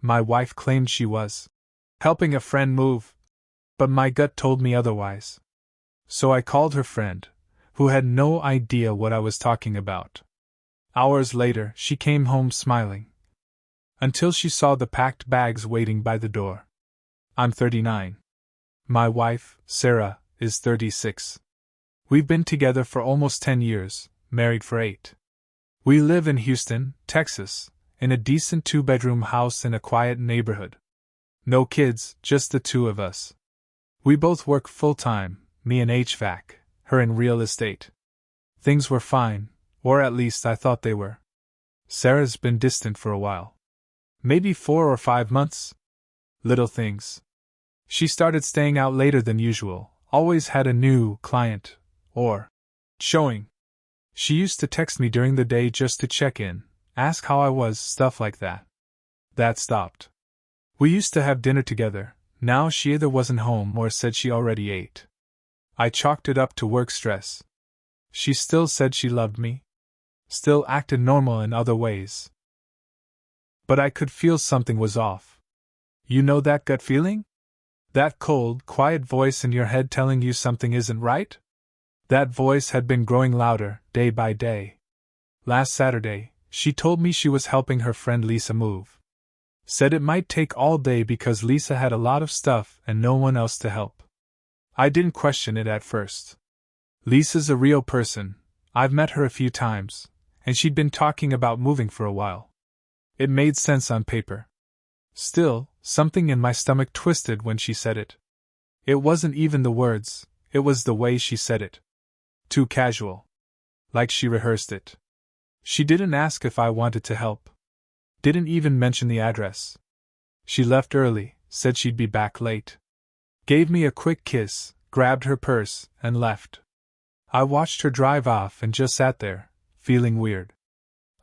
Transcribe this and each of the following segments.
My wife claimed she was helping a friend move, but my gut told me otherwise. So I called her friend, who had no idea what I was talking about. Hours later, she came home smiling, until she saw the packed bags waiting by the door. I'm 39. My wife, Sarah, is 36. We've been together for almost 10 years, married for 8. We live in Houston, Texas, in a decent 2-bedroom house in a quiet neighborhood. No kids, just the two of us. We both work full-time, me in HVAC, her in real estate. Things were fine, or at least I thought they were. Sarah's been distant for a while. Maybe 4 or 5 months. Little things. She started staying out later than usual, always had a new client, or showing. She used to text me during the day just to check in, ask how I was, stuff like that. That stopped. We used to have dinner together, now she either wasn't home or said she already ate. I chalked it up to work stress. She still said she loved me. Still acted normal in other ways. But I could feel something was off. You know that gut feeling? That cold, quiet voice in your head telling you something isn't right? That voice had been growing louder, day by day. Last Saturday, she told me she was helping her friend Lisa move. Said it might take all day because Lisa had a lot of stuff and no one else to help. I didn't question it at first. Lisa's a real person, I've met her a few times, and she'd been talking about moving for a while. It made sense on paper. Still, something in my stomach twisted when she said it. It wasn't even the words, it was the way she said it. Too casual. Like she rehearsed it. She didn't ask if I wanted to help. Didn't even mention the address. She left early, said she'd be back late. Gave me a quick kiss, grabbed her purse, and left. I watched her drive off and just sat there, feeling weird.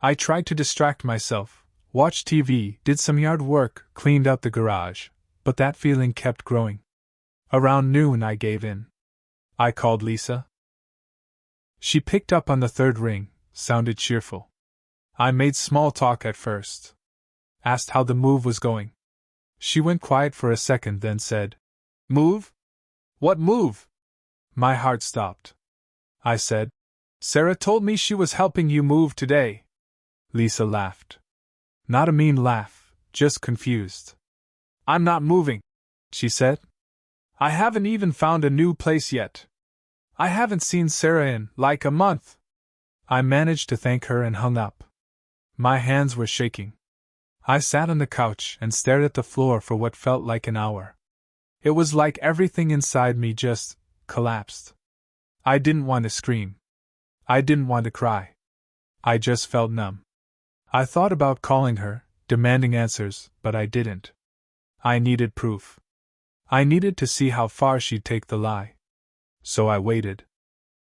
I tried to distract myself, watched TV, did some yard work, cleaned out the garage, but that feeling kept growing. Around noon I gave in. I called Lisa. She picked up on the third ring, sounded cheerful. I made small talk at first. Asked how the move was going. She went quiet for a second, then said, "Move? What move?" My heart stopped. I said, "Sarah told me she was helping you move today." Lisa laughed. Not a mean laugh, just confused. "I'm not moving," she said. "I haven't even found a new place yet. I haven't seen Sarah in, like, a month." I managed to thank her and hung up. My hands were shaking. I sat on the couch and stared at the floor for what felt like an hour. It was like everything inside me just collapsed. I didn't want to scream. I didn't want to cry. I just felt numb. I thought about calling her, demanding answers, but I didn't. I needed proof. I needed to see how far she'd take the lie. So I waited.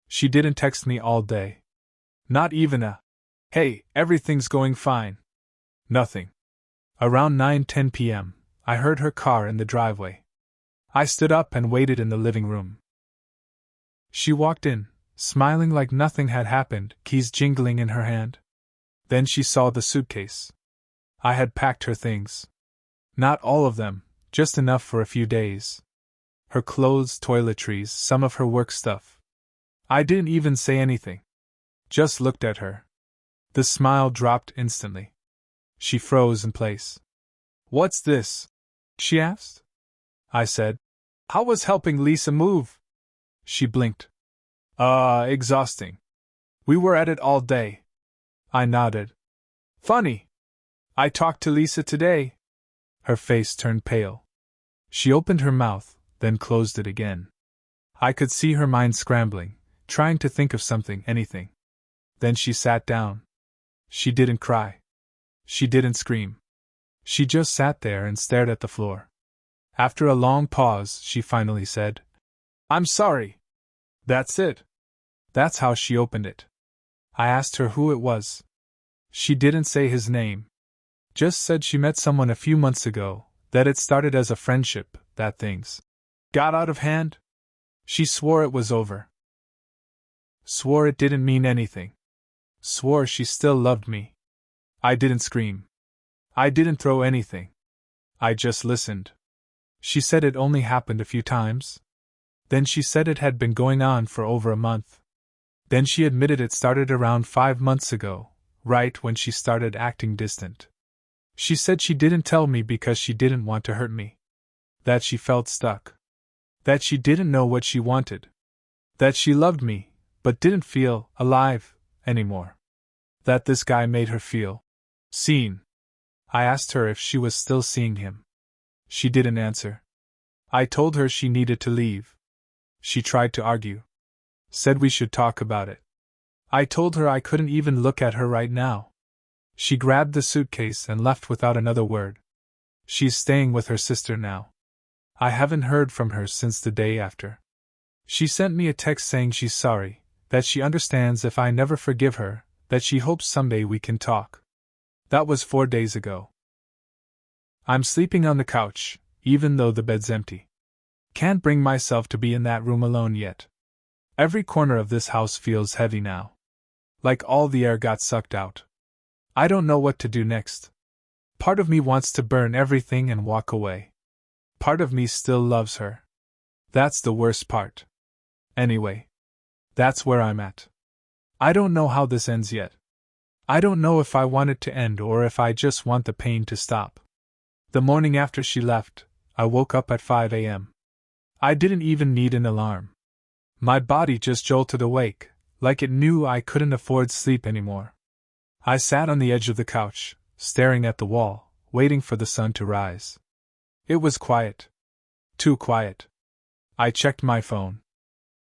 She didn't text me all day. Not even a, "Hey, everything's going fine." Nothing. Around 9:10 p.m., I heard her car in the driveway. I stood up and waited in the living room. She walked in, smiling like nothing had happened, keys jingling in her hand. Then she saw the suitcase. I had packed her things. Not all of them, just enough for a few days. Her clothes, toiletries, some of her work stuff. I didn't even say anything. Just looked at her. The smile dropped instantly. She froze in place. "What's this?" she asked. I said, "How was helping Lisa move?" She blinked. Exhausting. We were at it all day." I nodded. "Funny. I talked to Lisa today." Her face turned pale. She opened her mouth, then closed it again. I could see her mind scrambling, trying to think of something, anything. Then she sat down. She didn't cry. She didn't scream. She just sat there and stared at the floor. After a long pause, she finally said, "I'm sorry." That's it. That's how she opened it. I asked her who it was. She didn't say his name. Just said she met someone a few months ago, that it started as a friendship, that things got out of hand. She swore it was over. Swore it didn't mean anything. Swore she still loved me. I didn't scream. I didn't throw anything. I just listened. She said it only happened a few times. Then she said it had been going on for over a month. Then she admitted it started around 5 months ago, right when she started acting distant. She said she didn't tell me because she didn't want to hurt me. That she felt stuck. That she didn't know what she wanted. That she loved me, but didn't feel alive anymore. That this guy made her feel seen. I asked her if she was still seeing him. She didn't answer. I told her she needed to leave. She tried to argue. Said we should talk about it. I told her I couldn't even look at her right now. She grabbed the suitcase and left without another word. She's staying with her sister now. I haven't heard from her since the day after. She sent me a text saying she's sorry, that she understands if I never forgive her, that she hopes someday we can talk. That was 4 days ago. I'm sleeping on the couch, even though the bed's empty. Can't bring myself to be in that room alone yet. Every corner of this house feels heavy now. Like all the air got sucked out. I don't know what to do next. Part of me wants to burn everything and walk away. Part of me still loves her. That's the worst part. Anyway, that's where I'm at. I don't know how this ends yet. I don't know if I want it to end or if I just want the pain to stop. The morning after she left, I woke up at 5 a.m. I didn't even need an alarm. My body just jolted awake, like it knew I couldn't afford sleep anymore. I sat on the edge of the couch, staring at the wall, waiting for the sun to rise. It was quiet. Too quiet. I checked my phone.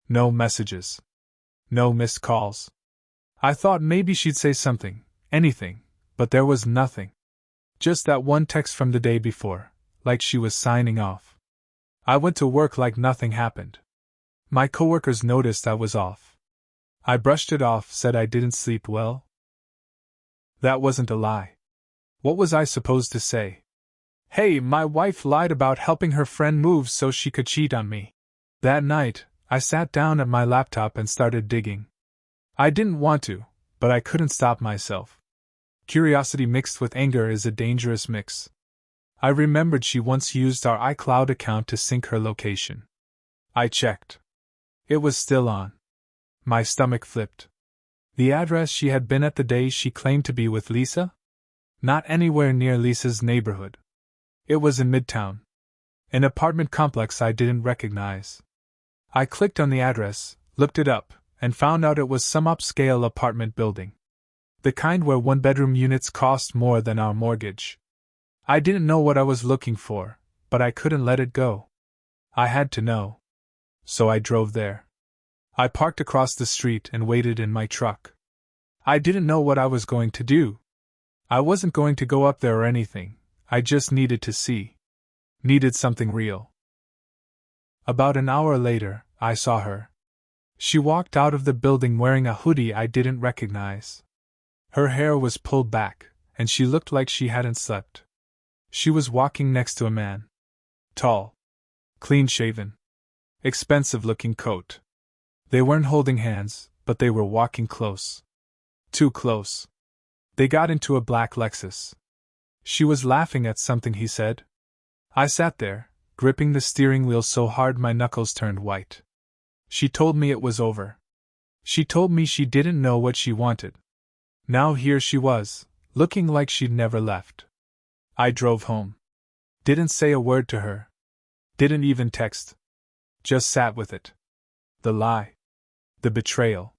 No messages. No missed calls. I thought maybe she'd say something, anything, but there was nothing. Just that one text from the day before, like she was signing off. I went to work like nothing happened. My coworkers noticed I was off. I brushed it off, said I didn't sleep well. That wasn't a lie. What was I supposed to say? Hey, my wife lied about helping her friend move so she could cheat on me. That night, I sat down at my laptop and started digging. I didn't want to, but I couldn't stop myself. Curiosity mixed with anger is a dangerous mix. I remembered she once used our iCloud account to sync her location. I checked. It was still on. My stomach flipped. The address she had been at the day she claimed to be with Lisa? Not anywhere near Lisa's neighborhood. It was in Midtown. An apartment complex I didn't recognize. I clicked on the address, looked it up, and found out it was some upscale apartment building. The kind where one-bedroom units cost more than our mortgage. I didn't know what I was looking for, but I couldn't let it go. I had to know. So I drove there. I parked across the street and waited in my truck. I didn't know what I was going to do. I wasn't going to go up there or anything, I just needed to see. Needed something real. About an hour later, I saw her. She walked out of the building wearing a hoodie I didn't recognize. Her hair was pulled back, and she looked like she hadn't slept. She was walking next to a man. Tall. Clean-shaven. Expensive-looking coat. They weren't holding hands, but they were walking close. Too close. They got into a black Lexus. She was laughing at something he said. I sat there, gripping the steering wheel so hard my knuckles turned white. She told me it was over. She told me she didn't know what she wanted. Now here she was, looking like she'd never left. I drove home. Didn't say a word to her. Didn't even text. Just sat with it. The lie. The betrayal.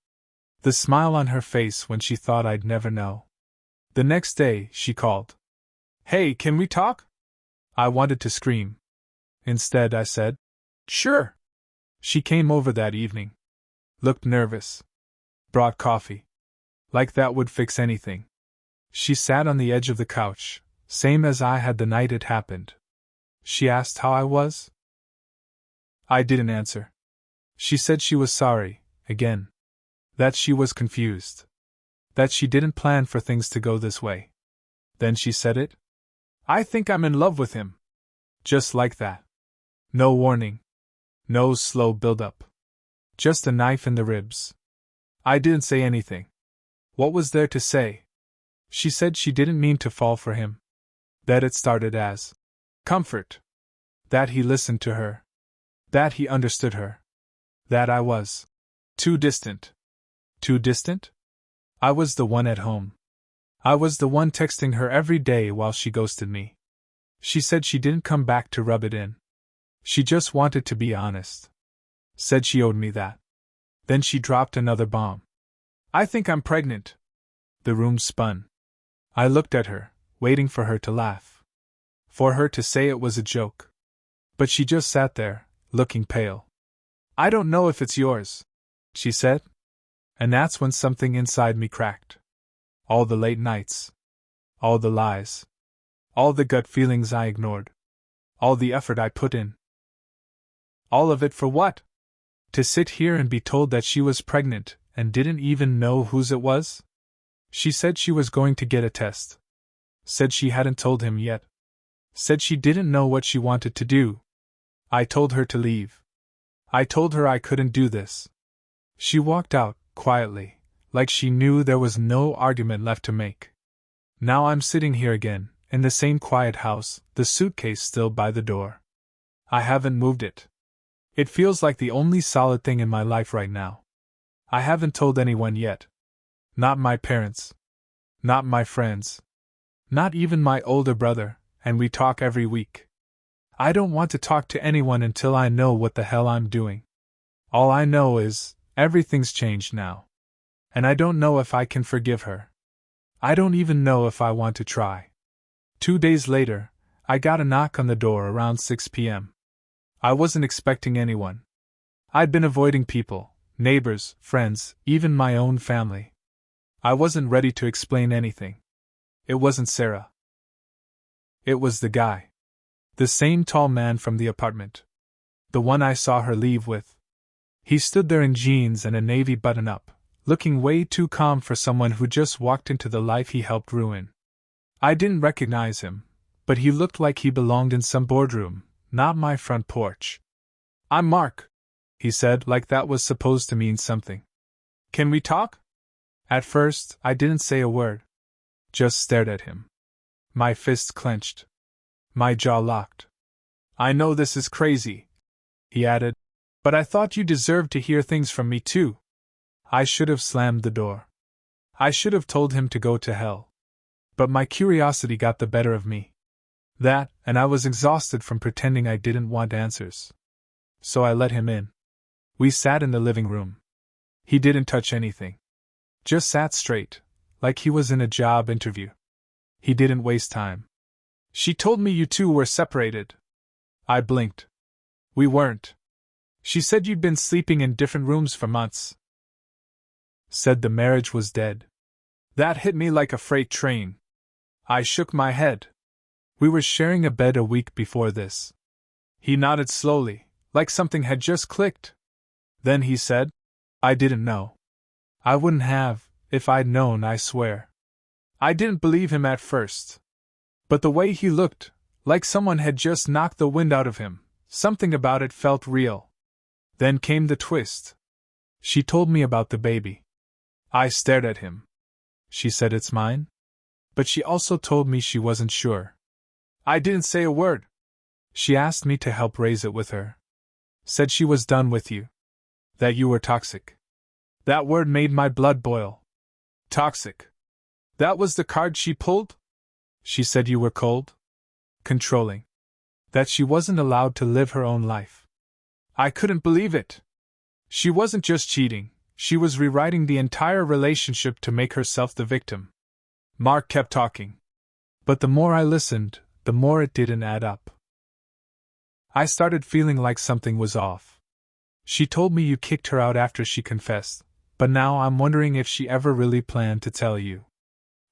The smile on her face when she thought I'd never know. The next day, she called. Hey, can we talk? I wanted to scream. Instead, I said, sure. She came over that evening. Looked nervous. Brought coffee. Like that would fix anything. She sat on the edge of the couch, same as I had the night it happened. She asked how I was. I didn't answer. She said she was sorry, again. That she was confused. That she didn't plan for things to go this way. Then she said it. I think I'm in love with him. Just like that. No warning. No slow build-up. Just a knife in the ribs. I didn't say anything. What was there to say? She said she didn't mean to fall for him. That it started as Comfort. That he listened to her. That he understood her. That I was too distant. Too distant? I was the one at home. I was the one texting her every day while she ghosted me. She said she didn't come back to rub it in. She just wanted to be honest. Said she owed me that. Then she dropped another bomb. I think I'm pregnant. The room spun. I looked at her, waiting for her to laugh. For her to say it was a joke. But she just sat there, looking pale. I don't know if it's yours, she said. And that's when something inside me cracked. All the late nights. All the lies. All the gut feelings I ignored. All the effort I put in. All of it for what? To sit here and be told that she was pregnant and didn't even know whose it was? She said she was going to get a test. Said she hadn't told him yet. Said she didn't know what she wanted to do. I told her to leave. I told her I couldn't do this. She walked out, quietly, like she knew there was no argument left to make. Now I'm sitting here again, in the same quiet house, the suitcase still by the door. I haven't moved it. It feels like the only solid thing in my life right now. I haven't told anyone yet. Not my parents. Not my friends. Not even my older brother, and we talk every week. I don't want to talk to anyone until I know what the hell I'm doing. All I know is, everything's changed now. And I don't know if I can forgive her. I don't even know if I want to try. 2 days later, I got a knock on the door around 6 p.m. I wasn't expecting anyone. I'd been avoiding people, neighbors, friends, even my own family. I wasn't ready to explain anything. It wasn't Sarah. It was the guy. The same tall man from the apartment. The one I saw her leave with. He stood there in jeans and a navy button-up, looking way too calm for someone who just walked into the life he helped ruin. I didn't recognize him, but he looked like he belonged in some boardroom, not my front porch. I'm Mark, he said, like that was supposed to mean something. Can we talk? At first, I didn't say a word. Just stared at him. My fists clenched. My jaw locked. I know this is crazy, he added, but I thought you deserved to hear things from me too. I should have slammed the door. I should have told him to go to hell. But my curiosity got the better of me. That, and I was exhausted from pretending I didn't want answers. So I let him in. We sat in the living room. He didn't touch anything. Just sat straight, like he was in a job interview. He didn't waste time. She told me you two were separated. I blinked. We weren't. She said you'd been sleeping in different rooms for months. Said the marriage was dead. That hit me like a freight train. I shook my head. We were sharing a bed a week before this. He nodded slowly, like something had just clicked. Then he said, I didn't know. I wouldn't have, if I'd known, I swear. I didn't believe him at first. But the way he looked, like someone had just knocked the wind out of him, something about it felt real. Then came the twist. She told me about the baby. I stared at him. She said it's mine? But she also told me she wasn't sure. I didn't say a word. She asked me to help raise it with her. Said she was done with you. That you were toxic. That word made my blood boil. Toxic. That was the card she pulled? She said you were cold? Controlling. That she wasn't allowed to live her own life. I couldn't believe it. She wasn't just cheating, she was rewriting the entire relationship to make herself the victim. Mark kept talking. But the more I listened, the more it didn't add up. I started feeling like something was off. She told me you kicked her out after she confessed, but now I'm wondering if she ever really planned to tell you.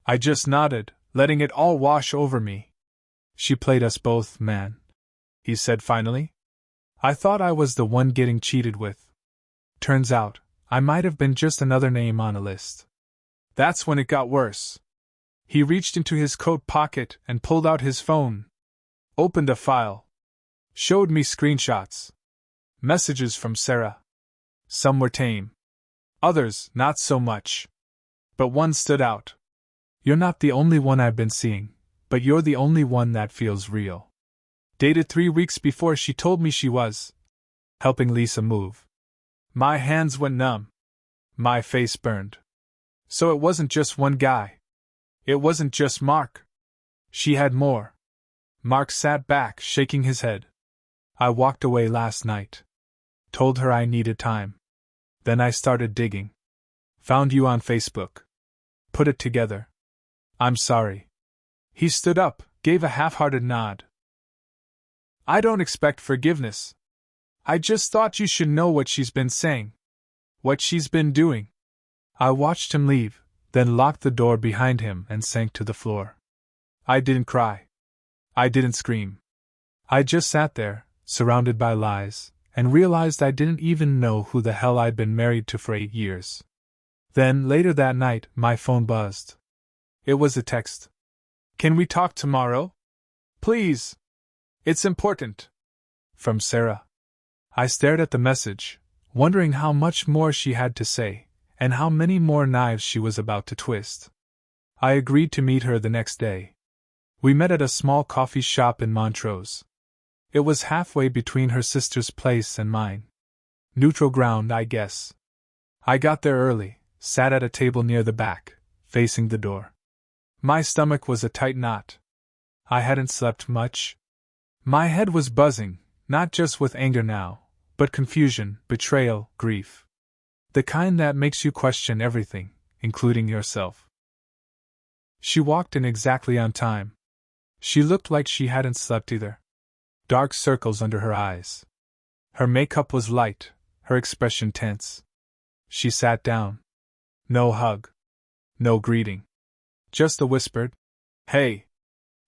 I just nodded, letting it all wash over me. She played us both, man, he said finally. I thought I was the one getting cheated with. Turns out, I might have been just another name on a list. That's when it got worse. He reached into his coat pocket and pulled out his phone. Opened a file. Showed me screenshots. Messages from Sarah. Some were tame. Others, not so much. But one stood out. You're not the only one I've been seeing, but you're the only one that feels real. Dated 3 weeks before she told me she was helping Lisa move. My hands went numb. My face burned. So it wasn't just one guy. It wasn't just Mark. She had more. Mark sat back, shaking his head. I walked away last night. Told her I needed time. Then I started digging. Found you on Facebook. Put it together. I'm sorry. He stood up, gave a half-hearted nod. I don't expect forgiveness. I just thought you should know what she's been saying. What she's been doing. I watched him leave, then locked the door behind him and sank to the floor. I didn't cry. I didn't scream. I just sat there, surrounded by lies, and realized I didn't even know who the hell I'd been married to for 8 years. Then, later that night, my phone buzzed. It was a text. Can we talk tomorrow? Please. It's important. From Sarah. I stared at the message, wondering how much more she had to say, and how many more knives she was about to twist. I agreed to meet her the next day. We met at a small coffee shop in Montrose. It was halfway between her sister's place and mine. Neutral ground, I guess. I got there early, sat at a table near the back, facing the door. My stomach was a tight knot. I hadn't slept much. My head was buzzing, not just with anger now, but confusion, betrayal, grief. The kind that makes you question everything, including yourself. She walked in exactly on time. She looked like she hadn't slept either. Dark circles under her eyes. Her makeup was light, her expression tense. She sat down. No hug. No greeting. Just a whispered, "Hey."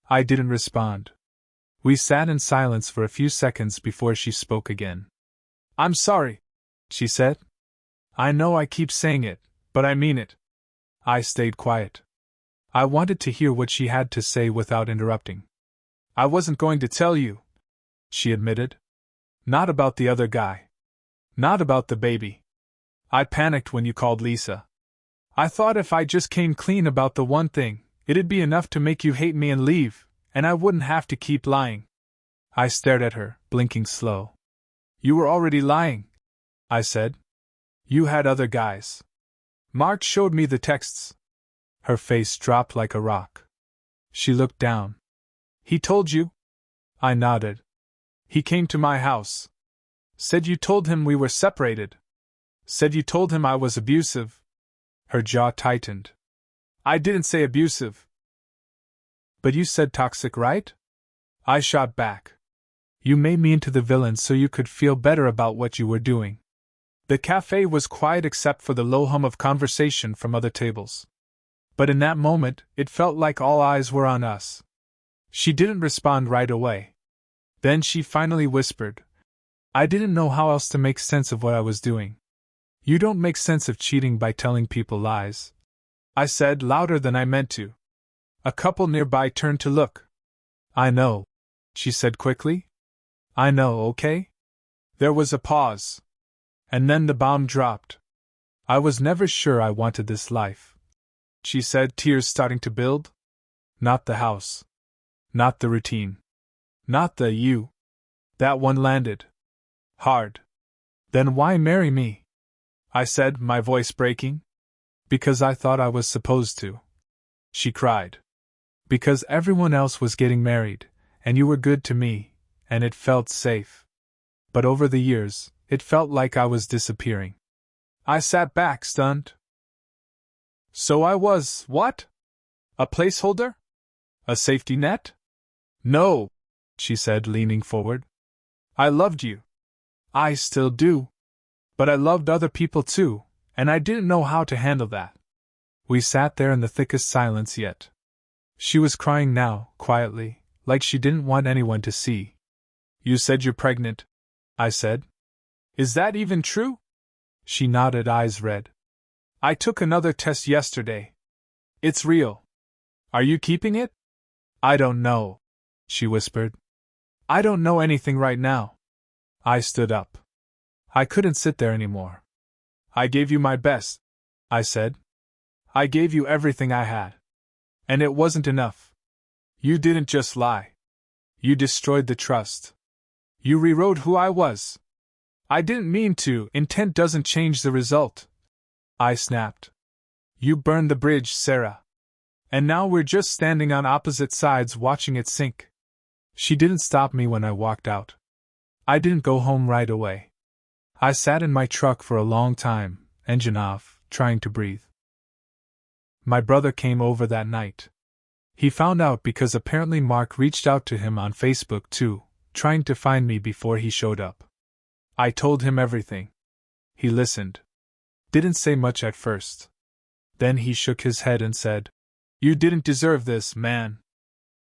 I didn't respond. We sat in silence for a few seconds before she spoke again. "I'm sorry," she said. "I know I keep saying it, but I mean it." I stayed quiet. I wanted to hear what she had to say without interrupting. "I wasn't going to tell you," she admitted. "Not about the other guy. Not about the baby. I panicked when you called Lisa. I thought if I just came clean about the one thing, it'd be enough to make you hate me and leave, and I wouldn't have to keep lying." I stared at her, blinking slow. "You were already lying," I said. "You had other guys. Mark showed me the texts." Her face dropped like a rock. She looked down. "He told you?" I nodded. "He came to my house. Said you told him we were separated. Said you told him I was abusive." Her jaw tightened. "I didn't say abusive." "But you said toxic, right?" I shot back. "You made me into the villain so you could feel better about what you were doing." The cafe was quiet except for the low hum of conversation from other tables. But in that moment, it felt like all eyes were on us. She didn't respond right away. Then she finally whispered. I didn't know how else to make sense of what I was doing. "You don't make sense of cheating by telling people lies," I said louder than I meant to. A couple nearby turned to look. "I know," she said quickly. "I know, okay?" There was a pause. And then the bomb dropped. "I was never sure I wanted this life," she said, tears starting to build. "Not the house. Not the routine. Not the you." That one landed hard. "Then why marry me?" I said, my voice breaking. "Because I thought I was supposed to," she cried. "Because everyone else was getting married, and you were good to me, and it felt safe. But over the years, it felt like I was disappearing." I sat back, stunned. "So I was, what? A placeholder? A safety net?" "No," she said, leaning forward. "I loved you. I still do. But I loved other people too, and I didn't know how to handle that." We sat there in the thickest silence yet. She was crying now, quietly, like she didn't want anyone to see. "You said you're pregnant," I said. "Is that even true?" She nodded, eyes red. "I took another test yesterday. It's real. Are you keeping it?" "I don't know," she whispered. "I don't know anything right now." I stood up. I couldn't sit there anymore. "I gave you my best," I said. "I gave you everything I had. And it wasn't enough. You didn't just lie. You destroyed the trust. You rewrote who I was. I didn't mean to. Intent doesn't change the result. I snapped. You burned the bridge, Sarah. And now we're just standing on opposite sides watching it sink. She didn't stop me when I walked out. I didn't go home right away. I sat in my truck for a long time, engine off, trying to breathe. My brother came over that night. He found out because apparently Mark reached out to him on Facebook too, trying to find me before he showed up. I told him everything. He listened. Didn't say much at first. Then he shook his head and said, "You didn't deserve this, man.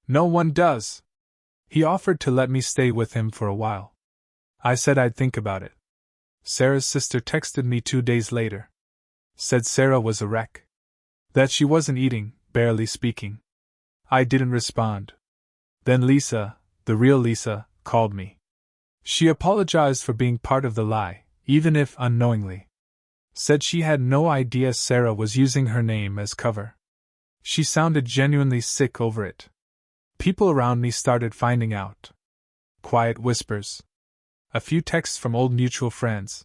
No one does." He offered to let me stay with him for a while. I said I'd think about it. Sarah's sister texted me 2 days later. Said Sarah was a wreck. That she wasn't eating, barely speaking. I didn't respond. Then Lisa, the real Lisa, called me. She apologized for being part of the lie, even if unknowingly. Said she had no idea Sarah was using her name as cover. She sounded genuinely sick over it. People around me started finding out. Quiet whispers. A few texts from old mutual friends.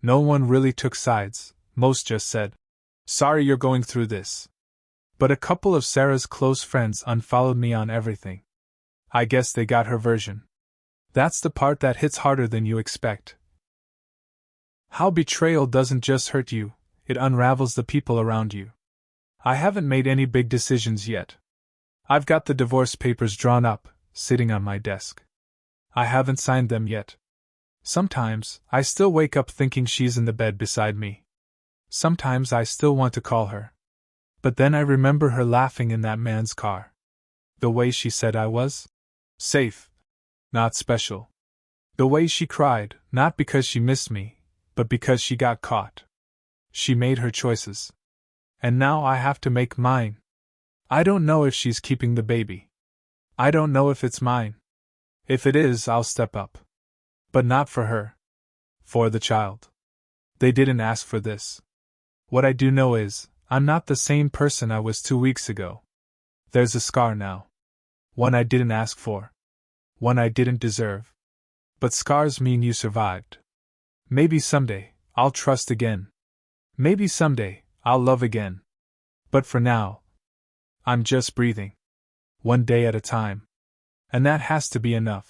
No one really took sides, most just said, "Sorry you're going through this." But a couple of Sarah's close friends unfollowed me on everything. I guess they got her version. That's the part that hits harder than you expect. How betrayal doesn't just hurt you, it unravels the people around you. I haven't made any big decisions yet. I've got the divorce papers drawn up, sitting on my desk. I haven't signed them yet. Sometimes, I still wake up thinking she's in the bed beside me. Sometimes I still want to call her. But then I remember her laughing in that man's car. The way she said I was safe, not special. The way she cried, not because she missed me, but because she got caught. She made her choices. And now I have to make mine. I don't know if she's keeping the baby. I don't know if it's mine. If it is, I'll step up. But not for her. For the child. They didn't ask for this. What I do know is, I'm not the same person I was 2 weeks ago. There's a scar now. One I didn't ask for. One I didn't deserve. But scars mean you survived. Maybe someday, I'll trust again. Maybe someday, I'll love again. But for now, I'm just breathing. One day at a time. And that has to be enough.